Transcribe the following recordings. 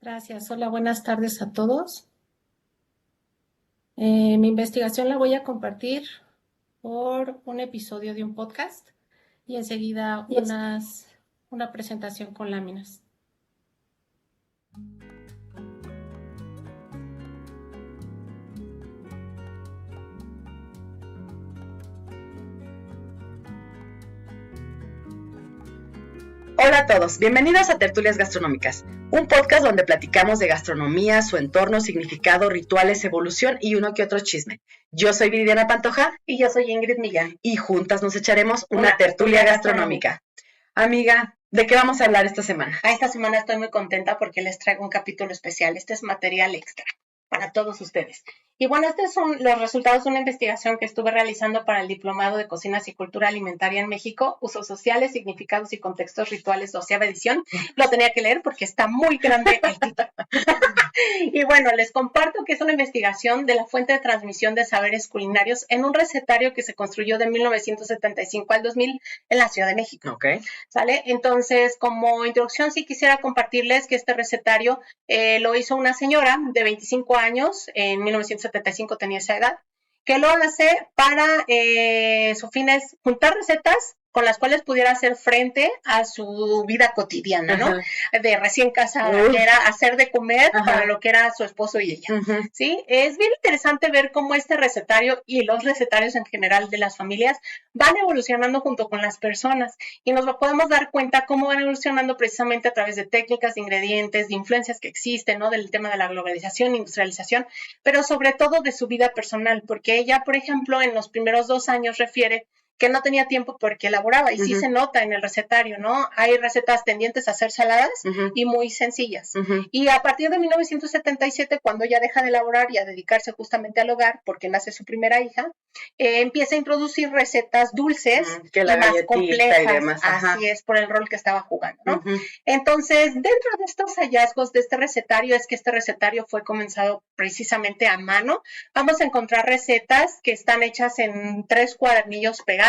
Gracias. Hola, buenas tardes a todos. Mi investigación la voy a compartir por un episodio de un podcast y enseguida una presentación con láminas. Hola a todos, bienvenidos a Tertulias Gastronómicas, un podcast donde platicamos de gastronomía, su entorno, significado, rituales, evolución y uno que otro chisme. Yo soy Viridiana Pantoja y yo soy Ingrid Millán y juntas nos echaremos una tertulia gastronómica. Amiga, ¿de qué vamos a hablar esta semana? Esta semana estoy muy contenta porque les traigo un capítulo especial. Este es material extra para todos ustedes. Y bueno, estos son los resultados de una investigación que estuve realizando para el Diplomado de Cocinas y Cultura Alimentaria en México, Usos Sociales, Significados y Contextos Rituales, 12ª edición. Lo tenía que leer porque está muy grande el título. Y bueno, les comparto que es una investigación de la fuente de transmisión de saberes culinarios en un recetario que se construyó de 1975 al 2000 en la Ciudad de México. Okay. ¿Sale? Entonces, como introducción, sí quisiera compartirles que este recetario lo hizo una señora de 25 años, en 1975 tenía esa edad, que lo hace para su fin es juntar recetas con las cuales pudiera hacer frente a su vida cotidiana, ¿no? Uh-huh. De recién casada, que era hacer de comer uh-huh. para lo que era su esposo y ella, uh-huh. ¿sí? Es bien interesante ver cómo este recetario y los recetarios en general de las familias van evolucionando junto con las personas y nos podemos dar cuenta cómo van evolucionando precisamente a través de técnicas, de ingredientes, de influencias que existen, ¿no? Del tema de la globalización, industrialización, pero sobre todo de su vida personal, porque ella, por ejemplo, en los primeros 2 años refiere que no tenía tiempo porque elaboraba, y uh-huh. sí se nota en el recetario, ¿no? Hay recetas tendientes a ser saladas uh-huh. y muy sencillas. Uh-huh. Y a partir de 1977, cuando ella deja de elaborar y a dedicarse justamente al hogar, porque nace su primera hija, empieza a introducir recetas dulces que la más complejas. Y demás. Así es, por el rol que estaba jugando, ¿no? Uh-huh. Entonces, dentro de estos hallazgos de este recetario, es que este recetario fue comenzado precisamente a mano. Vamos a encontrar recetas que están hechas en 3 cuadernillos pegados.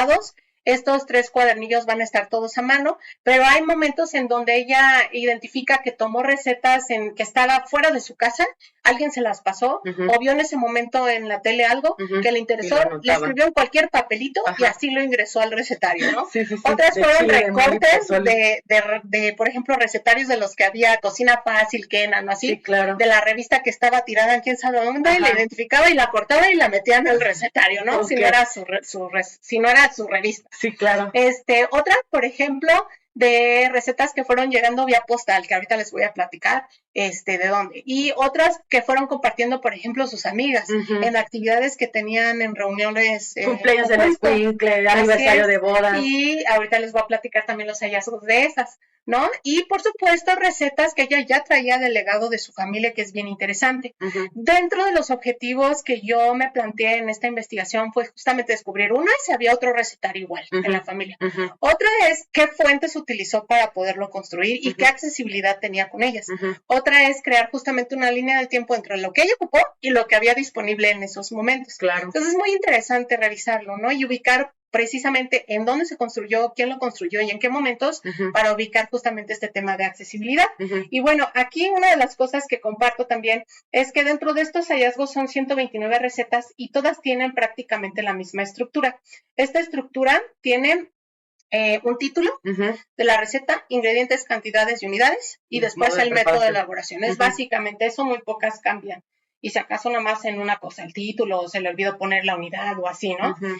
Estos 3 cuadernillos van a estar todos a mano, pero hay momentos en donde ella identifica que tomó recetas que estaba fuera de su casa, alguien se las pasó, uh-huh. o vio en ese momento en la tele algo uh-huh. que le interesó, le escribió en cualquier papelito uh-huh. y así lo ingresó al recetario, ¿no? Sí. Otras fueron recortes de, por ejemplo, recetarios de los que había Cocina Fácil, Kenan, así, sí, claro. de la revista que estaba tirada en quién sabe dónde, uh-huh. y la identificaba y la cortaba y la metía en el recetario, ¿no? Okay. Si no era su revista. Sí, claro. Otras, por ejemplo, de recetas que fueron llegando vía postal, que ahorita les voy a platicar de dónde. Y otras que fueron compartiendo, por ejemplo, sus amigas uh-huh. en actividades que tenían en reuniones. Cumpleaños de la escuincle, aniversario de boda. Y ahorita les voy a platicar también los hallazgos de esas, ¿no? Y, por supuesto, recetas que ella ya traía del legado de su familia, que es bien interesante. Uh-huh. Dentro de los objetivos que yo me planteé en esta investigación fue justamente descubrir si había otro recetario igual uh-huh. en la familia. Uh-huh. Otra es qué fuentes utilizó para poderlo construir y uh-huh. qué accesibilidad tenía con ellas. Uh-huh. Otra es crear justamente una línea de tiempo entre lo que ella ocupó y lo que había disponible en esos momentos. Claro. Entonces es muy interesante revisarlo, ¿no? Y ubicar precisamente en dónde se construyó, quién lo construyó y en qué momentos uh-huh. para ubicar justamente este tema de accesibilidad. Uh-huh. Y bueno, aquí una de las cosas que comparto también es que dentro de estos hallazgos son 129 recetas y todas tienen prácticamente la misma estructura. Esta estructura tiene un título uh-huh. de la receta, ingredientes, cantidades y unidades, y después el método de elaboración. Es uh-huh. básicamente eso, muy pocas cambian. Y si acaso nada más en una cosa, el título, o se le olvidó poner la unidad o así, ¿no? Uh-huh.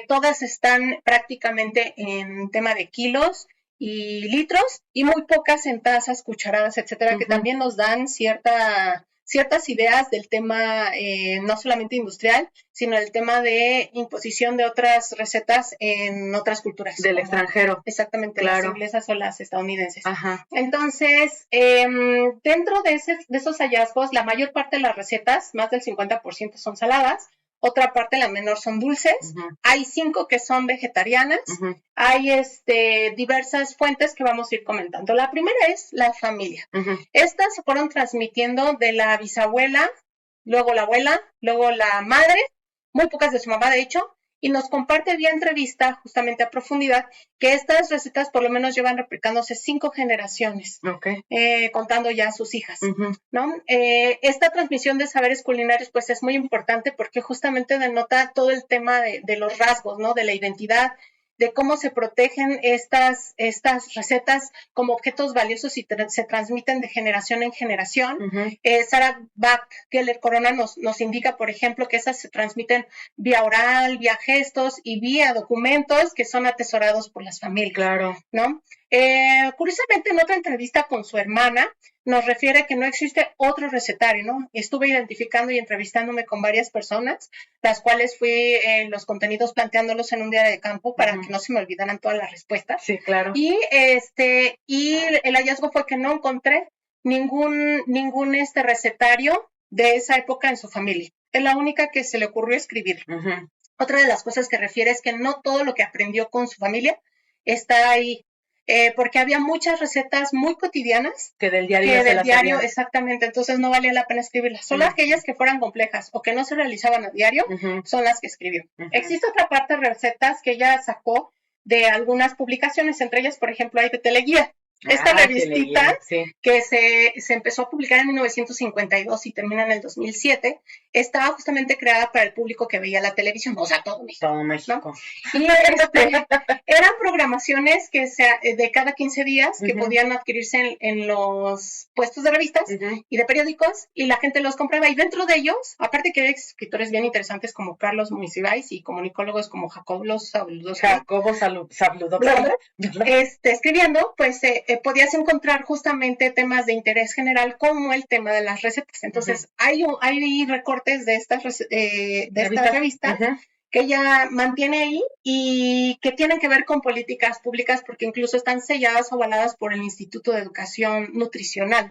Todas están prácticamente en tema de kilos y litros, y muy pocas en tazas, cucharadas, etcétera, uh-huh. que también nos dan ciertas ideas del tema no solamente industrial, sino el tema de imposición de otras recetas en otras culturas. Del extranjero. Exactamente, claro. Las inglesas o las estadounidenses. Ajá. Entonces, dentro de esos hallazgos, la mayor parte de las recetas, más del 50% son saladas, otra parte, la menor, son dulces. Uh-huh. Hay 5 que son vegetarianas. Uh-huh. Hay diversas fuentes que vamos a ir comentando. La primera es la familia. Uh-huh. Estas se fueron transmitiendo de la bisabuela, luego la abuela, luego la madre, muy pocas de su mamá, de hecho, y nos comparte vía entrevista, justamente a profundidad, que estas recetas por lo menos llevan replicándose 5 generaciones, contando ya a sus hijas, ¿no? Esta transmisión de saberes culinarios pues es muy importante porque justamente denota todo el tema de los rasgos, ¿no? De la identidad, de cómo se protegen estas recetas como objetos valiosos y se transmiten de generación en generación. Sarah Bach Keller Corona nos indica, por ejemplo, que esas se transmiten vía oral, vía gestos y vía documentos que son atesorados por las familias. Claro. ¿No? Curiosamente, en otra entrevista con su hermana, nos refiere que no existe otro recetario, ¿no? Estuve identificando y entrevistándome con varias personas, las cuales fui los contenidos planteándolos en un diario de campo para que no se me olvidaran todas las respuestas. Sí, claro. Y el hallazgo fue que no encontré ningún recetario de esa época en su familia. Es la única que se le ocurrió escribir. Otra de las cosas que refiere es que no todo lo que aprendió con su familia está ahí. Porque había muchas recetas muy cotidianas que del diario, exactamente, entonces no valía la pena escribirlas. Solo aquellas que fueran complejas o que no se realizaban a diario son las que escribió. Existe otra parte de recetas que ella sacó de algunas publicaciones, entre ellas, por ejemplo, hay de Teleguía. Esta revistita que se empezó a publicar en 1952 y termina en el 2007, estaba justamente creada para el público que veía la televisión, o sea, todo México. Todo México. ¿No? Y eran programaciones que de cada 15 días que podían adquirirse en los puestos de revistas y de periódicos, y la gente los compraba. Y dentro de ellos, aparte que hay escritores bien interesantes como Carlos Monsiváis y comunicólogos como Jacobo Zabludowski, escribiendo, pues podías encontrar justamente temas de interés general como el tema de las recetas. Entonces, hay recortes de estas revistas que ella mantiene ahí y que tienen que ver con políticas públicas porque incluso están selladas o avaladas por el Instituto de Educación Nutricional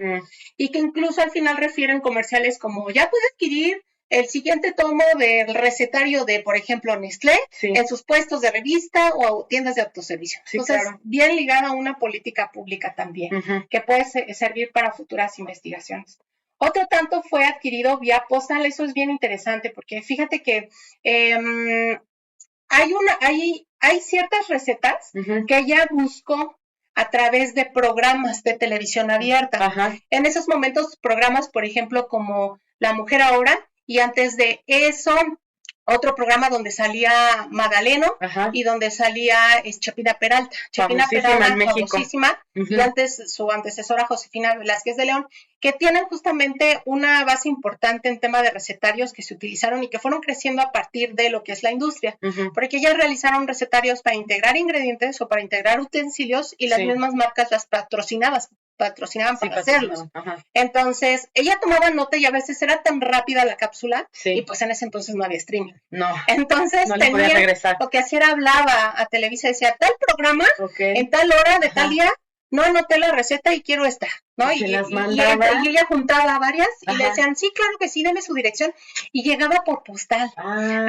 y que incluso al final refieren comerciales como ya puede adquirir el siguiente tomo del recetario de, por ejemplo, Nestlé, en sus puestos de revista o tiendas de autoservicio. Entonces, bien ligada a una política pública también, que puede servir para futuras investigaciones. Otro tanto fue adquirido vía postal, eso es bien interesante, porque fíjate que hay ciertas recetas que ella buscó a través de programas de televisión abierta. En esos momentos, programas, por ejemplo, como La Mujer Ahora, y antes de eso, otro programa donde salía Magdaleno y donde salía Chapina Peralta. Chapina Peralta, famosísima, y antes su antecesora Josefina Velázquez de León, que tienen justamente una base importante en tema de recetarios que se utilizaron y que fueron creciendo a partir de lo que es la industria, porque ellas realizaron recetarios para integrar ingredientes o para integrar utensilios y las mismas marcas las patrocinaban para hacerlos. Entonces, ella tomaba nota y a veces era tan rápida la cápsula y pues en ese entonces no había streaming. Entonces no tenía regresar. Lo que hacía era hablaba a Televisa y decía, tal programa, en tal hora de tal día, no anoté la receta y quiero esta, ¿no? Y ella juntaba varias y le decían, sí, claro que sí, deme su dirección, y llegaba por postal.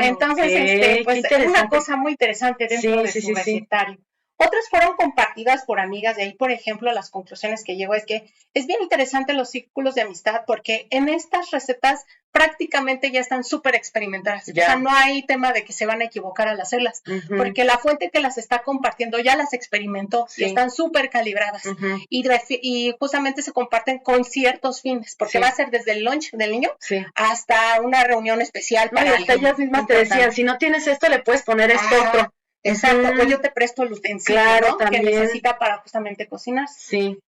Entonces, pues era una cosa muy interesante dentro de su recetario. Otras fueron compartidas por amigas, de ahí, por ejemplo, las conclusiones que llegó es que es bien interesante los círculos de amistad porque en estas recetas prácticamente ya están súper experimentadas. O sea, no hay tema de que se van a equivocar al hacerlas, porque la fuente que las está compartiendo ya las experimentó y están súper calibradas. Y justamente se comparten con ciertos fines, porque va a ser desde el lunch del niño hasta una reunión especial para hasta ellas mismas te decían, si no tienes esto, le puedes poner esto otro. Exacto, o yo te presto el utensilio, ¿no? Que necesita para justamente cocinar.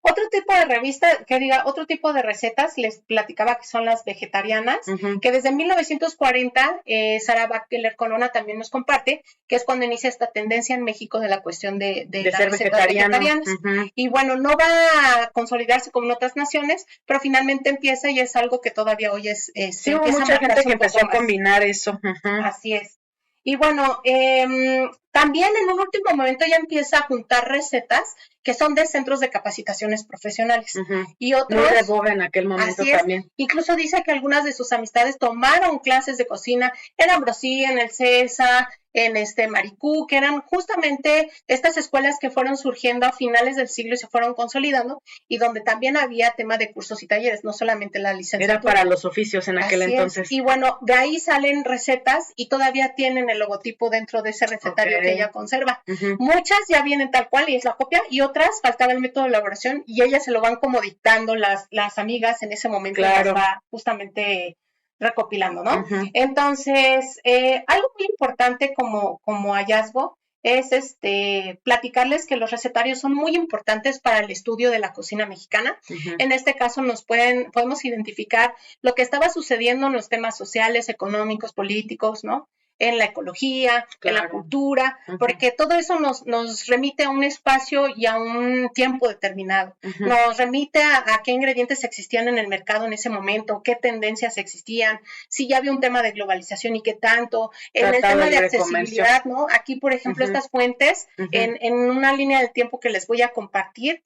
Otro tipo de otro tipo de recetas, les platicaba que son las vegetarianas, que desde 1940 Sarah Bach Keller Corona también nos comparte, que es cuando inicia esta tendencia en México de la cuestión de ser vegetarianas. Y bueno, no va a consolidarse como en otras naciones, pero finalmente empieza y es algo que todavía hoy es... hubo mucha gente que empezó a combinar eso. Así es. Y bueno, también en un último momento ya empieza a juntar recetas que son de centros de capacitaciones profesionales. Y Muy otros, de boga en aquel momento así es, también. incluso dice que algunas de sus amistades tomaron clases de cocina en Ambrosía, en el CESA, en Maricú, que eran justamente estas escuelas que fueron surgiendo a finales del siglo y se fueron consolidando, y donde también había tema de cursos y talleres, no solamente la licenciatura. Era para los oficios en aquel Así entonces. es. Y bueno, de ahí salen recetas y todavía tienen el logotipo dentro de ese recetario que ella conserva. Muchas ya vienen tal cual y es la copia, y otras faltaba el método de elaboración y ellas se lo van como dictando las amigas en ese momento, las va justamente recopilando, ¿no? Entonces, algo muy importante como hallazgo es platicarles que los recetarios son muy importantes para el estudio de la cocina mexicana. En este caso podemos identificar lo que estaba sucediendo en los temas sociales, económicos, políticos, ¿no? En la ecología, en la cultura, porque todo eso nos remite a un espacio y a un tiempo determinado. Nos remite a qué ingredientes existían en el mercado en ese momento, qué tendencias existían, si ya había un tema de globalización y qué tanto, en el tema de accesibilidad, ¿no? Aquí, por ejemplo, estas fuentes, en una línea del tiempo que les voy a compartir,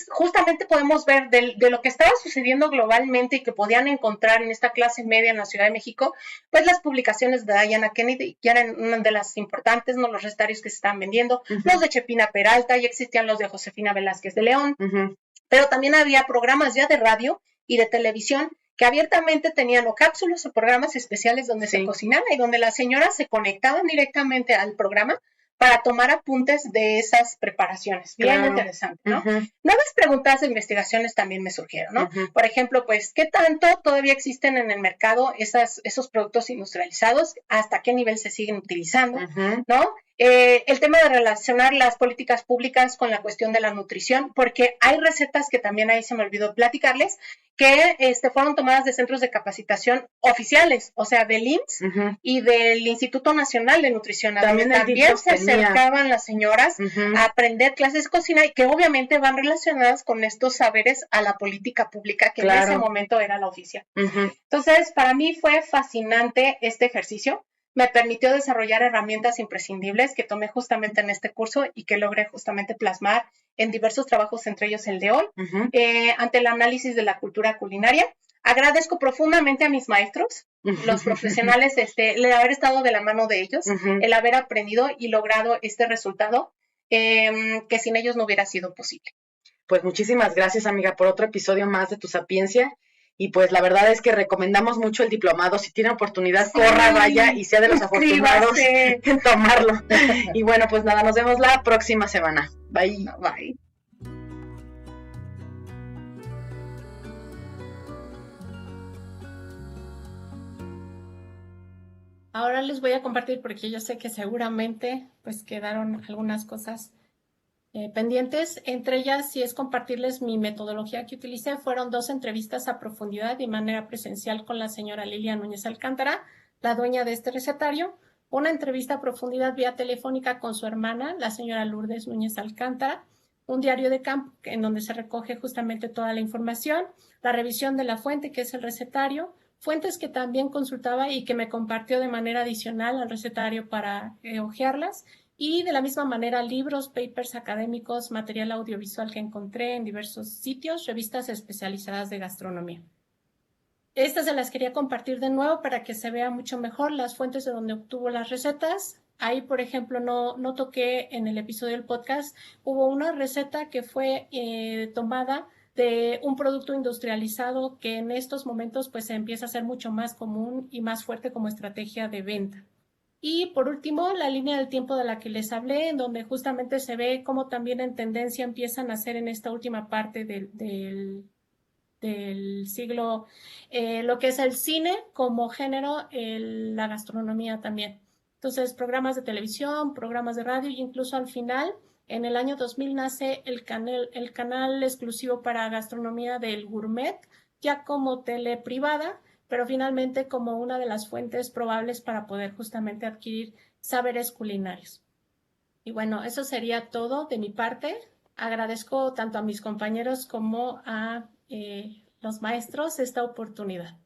justamente podemos ver de lo que estaba sucediendo globalmente y que podían encontrar en esta clase media en la Ciudad de México, pues las publicaciones de Diana Kennedy ya eran una de las importantes, ¿no? Los recetarios que se estaban vendiendo, los de Chepina Peralta, ya existían los de Josefina Velázquez de León, pero también había programas ya de radio y de televisión que abiertamente tenían o cápsulas o programas especiales donde se cocinaba y donde las señoras se conectaban directamente al programa para tomar apuntes de esas preparaciones. Bien interesante, ¿no? Nuevas preguntas de investigaciones también me surgieron, ¿no? Por ejemplo, pues, ¿qué tanto todavía existen en el mercado esos productos industrializados? ¿Hasta qué nivel se siguen utilizando? ¿No? El tema de relacionar las políticas públicas con la cuestión de la nutrición, porque hay recetas que también ahí se me olvidó platicarles, que fueron tomadas de centros de capacitación oficiales, o sea, del IMSS y del Instituto Nacional de Nutrición, también se acercaban las señoras a aprender clases de cocina y que obviamente van relacionadas con estos saberes a la política pública que en ese momento era la oficial. Entonces, para mí fue fascinante este ejercicio. Me permitió desarrollar herramientas imprescindibles que tomé justamente en este curso y que logré justamente plasmar en diversos trabajos, entre ellos el de hoy, ante el análisis de la cultura culinaria. Agradezco profundamente a mis maestros, los profesionales, el haber estado de la mano de ellos, el haber aprendido y logrado este resultado, que sin ellos no hubiera sido posible. Pues muchísimas gracias, amiga, por otro episodio más de Tu Sapiencia. Y pues la verdad es que recomendamos mucho el diplomado. Si tiene oportunidad, corra, vaya y sea de los afortunados en tomarlo. Y bueno, pues nada, nos vemos la próxima semana. Bye. Bye. Ahora les voy a compartir, porque yo sé que seguramente pues quedaron algunas cosas pendientes. Entre ellas, si es compartirles mi metodología que utilicé, fueron 2 entrevistas a profundidad de manera presencial con la señora Lilia Núñez Alcántara, la dueña de este recetario, una entrevista a profundidad vía telefónica con su hermana, la señora Lourdes Núñez Alcántara, un diario de campo en donde se recoge justamente toda la información, la revisión de la fuente, que es el recetario, fuentes que también consultaba y que me compartió de manera adicional al recetario para hojearlas, y de la misma manera libros, papers académicos, material audiovisual que encontré en diversos sitios, revistas especializadas de gastronomía. Estas se las quería compartir de nuevo para que se vea mucho mejor las fuentes de donde obtuvo las recetas. Ahí, por ejemplo, no toqué en el episodio del podcast, hubo una receta que fue tomada de un producto industrializado que en estos momentos pues se empieza a ser mucho más común y más fuerte como estrategia de venta. Y por último, la línea del tiempo de la que les hablé, en donde justamente se ve cómo también en tendencia empiezan a ser en esta última parte del siglo, lo que es el cine como género, la gastronomía también. Entonces, programas de televisión, programas de radio, y incluso al final, en el año 2000 nace el canal exclusivo para gastronomía del Gourmet, ya como tele privada, pero finalmente como una de las fuentes probables para poder justamente adquirir saberes culinarios. Y bueno, eso sería todo de mi parte. Agradezco tanto a mis compañeros como a los maestros esta oportunidad.